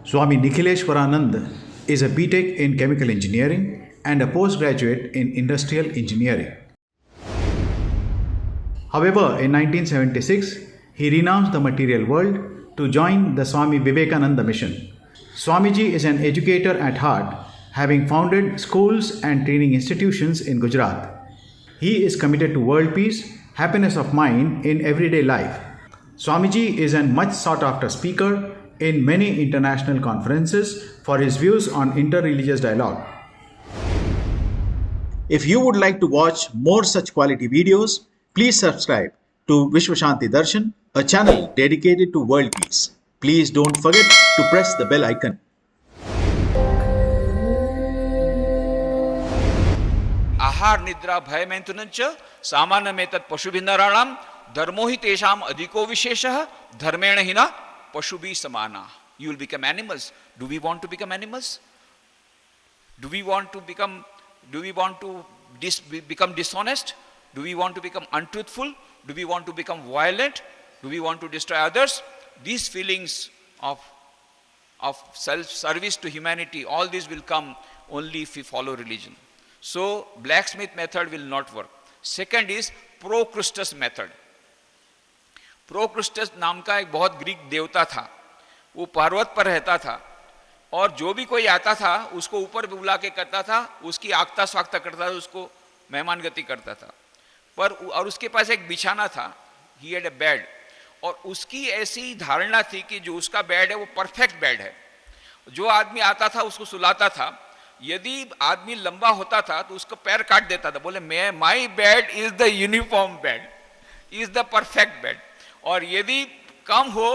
Swami Nikhileshwaranand is a BTech in Chemical Engineering and a postgraduate in Industrial Engineering. However, in 1976, he renounced the material world to join the Swami Vivekananda mission. Swamiji is an educator at heart, having founded schools and training institutions in Gujarat. He is committed to world peace, happiness of mind in everyday life. Swamiji is a much sought after speaker in many international conferences for his views on interreligious dialogue. If you would like to watch more such quality videos, please subscribe to Vishwashanti Darshan, a channel dedicated to world peace. Please don't forget to press the bell icon. आहार निद्रा भय मैथुनंच सामान्य में तत् पशुभिन्नराणाम धर्मो ही तेषाम अधिको विशेषः धर्मेण ही न पशुभि समाना. You will become animals. Do we want to become animals? Do we want to become dishonest? Do we want to become untruthful? Do we want to become violent? Do we want to destroy others? These feelings of self-service to humanity, all these will come only if we follow religion. So, blacksmith method will not work. Second is Procrustes method. प्रोक्रुस्टस नाम का एक बहुत Greek देवता था. वो पर्वत पर रहता था और जो भी कोई आता था उसको ऊपर बुला के करता था, उसकी आगता स्वागता करता था, उसको मेहमान गति करता था. और उसके पास एक बिछाना था. He had a bed. और उसकी ऐसी धारणा थी कि जो उसका बेड है वो परफेक्ट बेड है. जो आदमी आता था उसको सुलाता था. यदि आदमी लंबा होता था तो उसको पैर काट देता था. बोले my bed is the uniform bed, is the perfect bed. और यदि कम हो,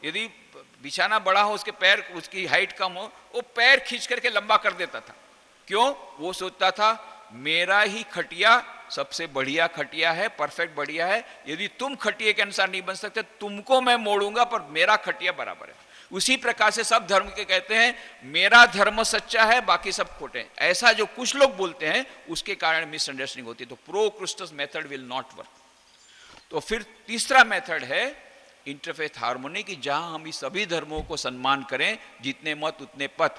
यदि बिछाना बड़ा हो, उसके पैर, उसकी हाइट कम हो, वो पैर खींच करके लंबा कर देता था. क्यों? वो सोचता था मेरा ही खटिया सबसे बढ़िया खटिया है, परफेक्ट बढ़िया है. यदि तुम खटिए के अनुसार नहीं बन सकते, तुमको मैं मोड़ूंगा, पर मेरा खटिया बराबर है. उसी प्रकार से सब धर्म के कहते हैं मेरा धर्म सच्चा है, बाकी सब खोटे हैं. ऐसा जो कुछ लोग बोलते हैं उसके कारण मिसअंडरस्टैंडिंग होती है. तो प्रोक्रुस्टस मेथड विल नॉट वर्क. तो फिर तीसरा मेथड है इंटरफेथ हार्मोनी की, जहां हम इस सभी धर्मों को सम्मान करें, जितने मत उतने पथ.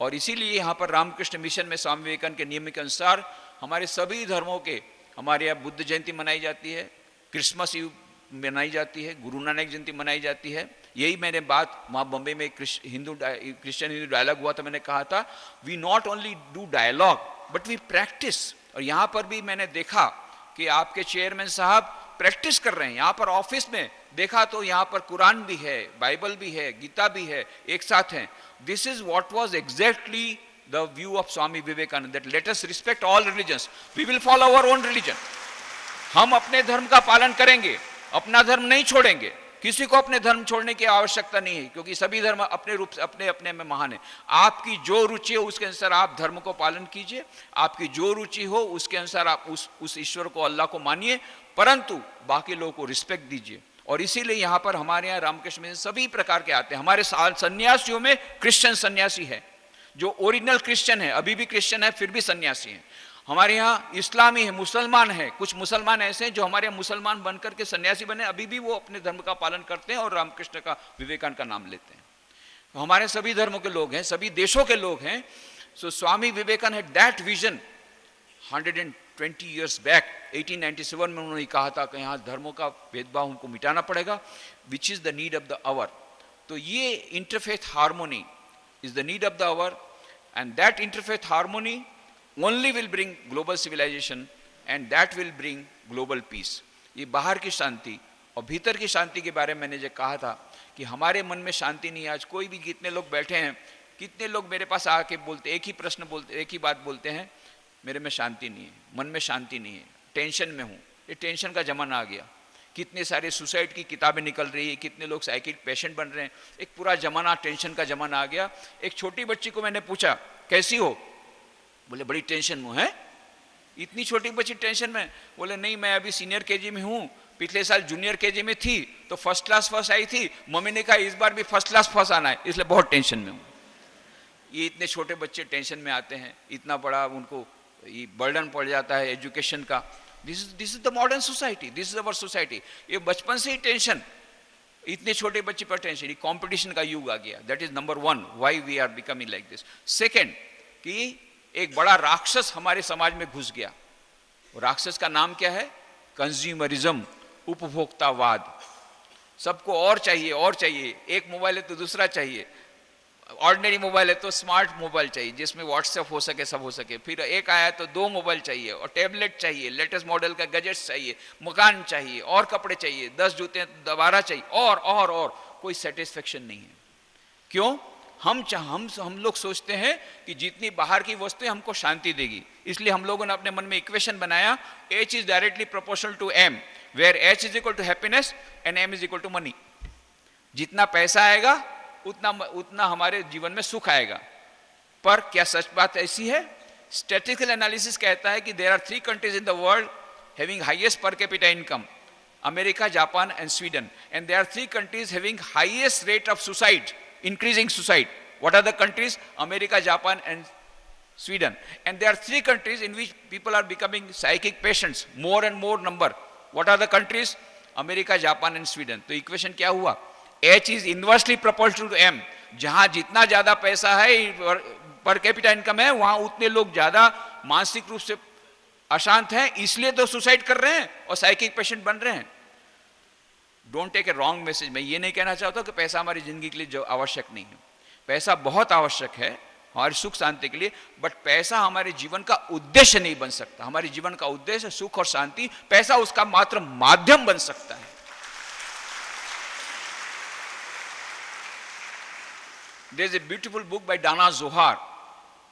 और इसीलिए यहाँ पर रामकृष्ण मिशन में स्वामी विवेकानंद के नियम के अनुसार हमारे सभी धर्मों के, हमारे यहाँ बुद्ध जयंती मनाई जाती है, क्रिसमस ईव मनाई जाती है, गुरु नानक जयंती मनाई जाती है. यही मैंने बात वहाँ बम्बई में क्रिश्चियन हिंदू डायलॉग हुआ था, मैंने कहा था we not only do dialogue but we practice. और यहाँ पर भी मैंने देखा कि आपके चेयरमैन साहब प्रैक्टिस कर रहे हैं. यहाँ पर ऑफिस में देखा तो यहाँ पर कुरान भी है, बाइबल भी है, गीता भी है, एक साथ हैं. This is what was exactly the view of Swami Vivekananda, that let us respect all religions, we will follow our own religion. हम अपने धर्म का पालन करेंगे, अपना धर्म नहीं छोड़ेंगे. किसी को अपने धर्म छोड़ने की आवश्यकता नहीं है, क्योंकि सभी धर्म अपने रूप से अपने अपने में महान है. आपकी जो रुचि हो उसके अनुसार आप धर्म को पालन कीजिए. आपकी जो रुचि हो उसके अनुसार आप उस ईश्वर को, अल्लाह को मानिए, परंतु बाकी लोगों को रिस्पेक्ट दीजिए. और इसीलिए यहाँ पर हमारे यहाँ रामकृष्ण में सभी प्रकार के आते हैं. हमारे सन्यासियों में क्रिश्चियन सन्यासी है, जो ओरिजिनल क्रिश्चियन है, अभी भी क्रिश्चियन है, फिर भी सन्यासी है. हमारे यहाँ इस्लामी है, मुसलमान है. कुछ मुसलमान ऐसे हैं जो हमारे यहाँ मुसलमान बनकर के सन्यासी बने, अभी भी वो अपने धर्म का पालन करते हैं और रामकृष्ण का, विवेकानंद का नाम लेते हैं. तो हमारे सभी धर्मों के लोग हैं, सभी देशों के लोग हैं. So Swami Vivekananda had that vision 120 years back. 1897 में उन्होंने कहा था कि यहाँ धर्मों का भेदभाव हमको मिटाना पड़ेगा, which is the need of the hour. तो ये interfaith harmony is the need of the hour, and that interfaith harmony only will bring global civilization and that will bring global peace. ये बाहर की शांति और भीतर की शांति के बारे में मैंने जो कहा था कि हमारे मन में शांति नहीं है. आज कोई भी, कितने लोग बैठे हैं, कितने लोग मेरे पास आके बोलते, एक ही प्रश्न बोलते, एक ही बात बोलते हैं, मेरे में शांति नहीं है, मन में शांति नहीं है, टेंशन में हूँ. ये टेंशन का जमाना आ गया. कितने सारे सुसाइड की किताबें निकल रही है, कितने लोग साइकिक पेशेंट बन रहे हैं. एक पूरा जमाना टेंशन का जमाना आ गया. एक छोटी बच्ची को मैंने पूछा कैसी हो, बोले बड़ी टेंशन में है. इतनी छोटी बच्ची टेंशन में? बोले नहीं, मैं अभी सीनियर केजी में हूँ, पिछले साल जूनियर केजी में थी तो फर्स्ट क्लास फर्स्ट आई थी, मम्मी ने कहा इस बार भी फर्स्ट क्लास फर्स्ट आना है, इसलिए बहुत टेंशन में हूँ. ये इतने छोटे बच्चे टेंशन में आते हैं, इतना बड़ा उनको ये बर्डन पड़ जाता है एजुकेशन का. This is the modern society, this is our society. ये बचपन से ही टेंशन. इतने छोटे बच्चे पर टेंशन, कंपटीशन का युग आ गया। That is number one, why we are becoming like this. Second, कि एक बड़ा राक्षस हमारे समाज में घुस गया। राक्षस का नाम क्या है? कंज्यूमरिज्म, उपभोक्तावाद। सबको और चाहिए और चाहिए, एक मोबाइल है तो दूसरा चाहिए, ऑर्डिनरी मोबाइल है तो स्मार्ट मोबाइल चाहिए जिसमें व्हाट्सएप हो सके, सब हो सके, फिर एक आया तो 2 मोबाइल चाहिए, और टैबलेट चाहिए, लेटेस्ट मॉडल का गैजेट्स चाहिए, मकान चाहिए, और कपड़े चाहिए, 10 जूते दोबारा चाहिए, और कोई सेटिस्फेक्शन नहीं है। क्यों? हम लोग सोचते हैं कि जितनी बाहर की वस्तुएं हमको शांति देगी, इसलिए हम लोगों ने अपने मन में इक्वेशन बनाया, H is directly proportional to M, where H is equal to happiness and M is equal to money. जितना पैसा आएगा उतना हमारे जीवन में सुख आएगा। पर क्या सच बात ऐसी है? स्टैटिस्टिकल एनालिसिस कहता है कि there are 3 countries in the world having highest per capita income, America, Japan and Sweden, and there are 3 countries having highest rate of suicide, increasing suicide. What are the countries? America, Japan and Sweden. And there are 3 countries in which people are becoming psychic patients, more and more number. What are the countries? America, Japan and Sweden. तो equation क्या हुआ? H is inversely proportional to M. जहां जितना ज्यादा पैसा है, पर capita income है, वहां उतने लोग ज्यादा मानसिक रूप से अशांत हैं, इसलिए तो सुसाइड कर रहे हैं और साइकिक पेशेंट बन रहे हैं। Don't take a wrong message. मैं ये नहीं कहना चाहता कि पैसा हमारी जिंदगी के लिए जो आवश्यक नहीं है, पैसा बहुत आवश्यक है हमारी सुख शांति के लिए, बट पैसा हमारे जीवन का उद्देश्य नहीं बन सकता। हमारे जीवन का उद्देश्य सुख और शांति, पैसा उसका मात्र माध्यम बन सकता है। There is a beautiful book by Danah Zohar.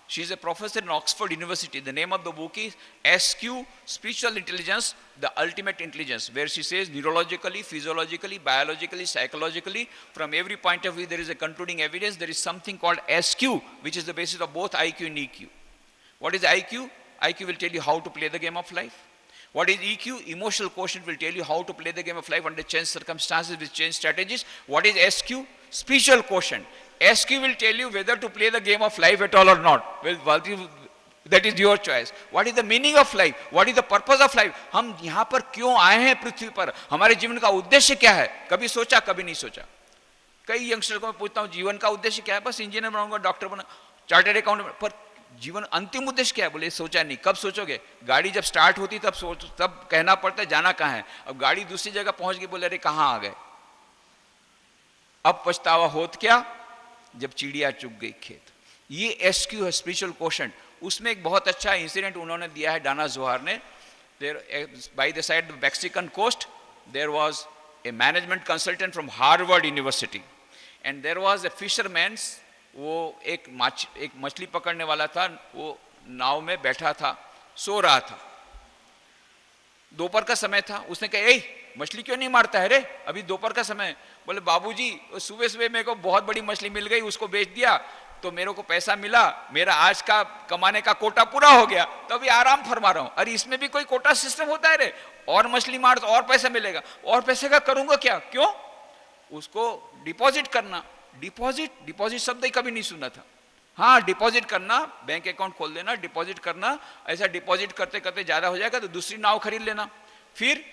She is a professor in Oxford University. The name of the book is SQ, Spiritual Intelligence, the Ultimate Intelligence, where she says neurologically, physiologically, biologically, psychologically, from every point of view there is a concluding evidence. There is something called SQ, which is the basis of both IQ and EQ. What is IQ? IQ will tell you how to play the game of life. What is EQ? Emotional quotient will tell you how to play the game of life under changed circumstances with changed strategies. What is SQ? Spiritual quotient. SQ will tell you whether to play the game of life at all or not. Well, that is your choice. What is the meaning of life? What is the purpose of life? हम यहाँ पर क्यों आए हैं पृथ्वी पर? हमारे जीवन का उद्देश्य क्या है? कभी सोचा, कभी नहीं सोचा। कई यंगस्टर को मैं पूछता हूँ जीवन का उद्देश्य क्या है? बस इंजीनियर बनाऊंगा, डॉक्टर बना, चार्टर्ड अकाउंटेंट। पर जीवन अंतिम उद्देश्य क्या है? बोले सोचा नहीं। कब सोचोगे? गाड़ी जब स्टार्ट होती तब कहना पड़ता है जाना कहाँ है। अब गाड़ी दूसरी जगह पहुंच गई, बोले अरे कहाँ आ गए। अब पछतावा होत क्या जब चिड़िया चुग गई खेत। ये एसक्यू है, स्पिरिचुअल क्वोशंट। उसमें एक बहुत अच्छा इंसिडेंट उन्होंने दिया है डाना जोहार ने। By the side of Mexican coast there was a management consultant from Harvard University and there was a fisherman. वो एक मछली पकड़ने वाला था, वो नाव में बैठा था, सो रहा था। दोपहर का समय था। उसने कहा ए मछली क्यों नहीं मारता है रे, अभी दोपहर का समय। बोले बाबूजी सुबह सुबह मेरे को बहुत बड़ी मछली मिल गई, उसको बेच दिया तो मेरे को पैसा मिला, मेरा आज का कमाने का कोटा पूरा हो गया, तो अभी आराम फरमा रहा हूं। अरे इसमें भी कोई कोटा सिस्टम होता है रे? और मछली मार तो और पैसा मिलेगा। और पैसे का करूंगा क्या? क्यों? उसको डिपॉजिट करना। डिपॉजिट शब्द ही कभी नहीं सुना था। हाँ, डिपॉजिट करना, बैंक अकाउंट खोल देना, डिपॉजिट करना। ऐसा डिपॉजिट करते करते ज्यादा हो जाएगा तो दूसरी नाव खरीद लेना। फिर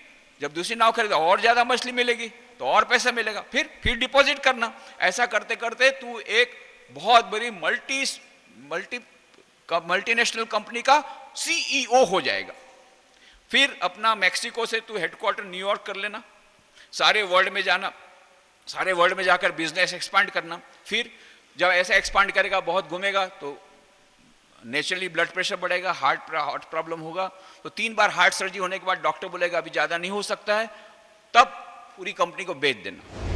जब दूसरी नाव खरीदा और ज्यादा मछली मिलेगी तो और पैसा मिलेगा, फिर डिपॉजिट करना। ऐसा करते करते तू एक बहुत बड़ी मल्टीनेशनल कंपनी का सीईओ हो जाएगा। फिर अपना मैक्सिको से तू हेडक्वार्टर न्यूयॉर्क कर लेना, सारे वर्ल्ड में जाना, सारे वर्ल्ड में जाकर बिजनेस एक्सपांड करना। फिर जब ऐसा एक्सपांड करेगा, बहुत घूमेगा, तो नेचुरली ब्लड प्रेशर बढ़ेगा, हार्ट प्रॉब्लम होगा। तो 3 बार हार्ट सर्जरी होने के बाद डॉक्टर बोलेगा अभी ज्यादा नहीं हो सकता है, तब पूरी कंपनी को बेच देना।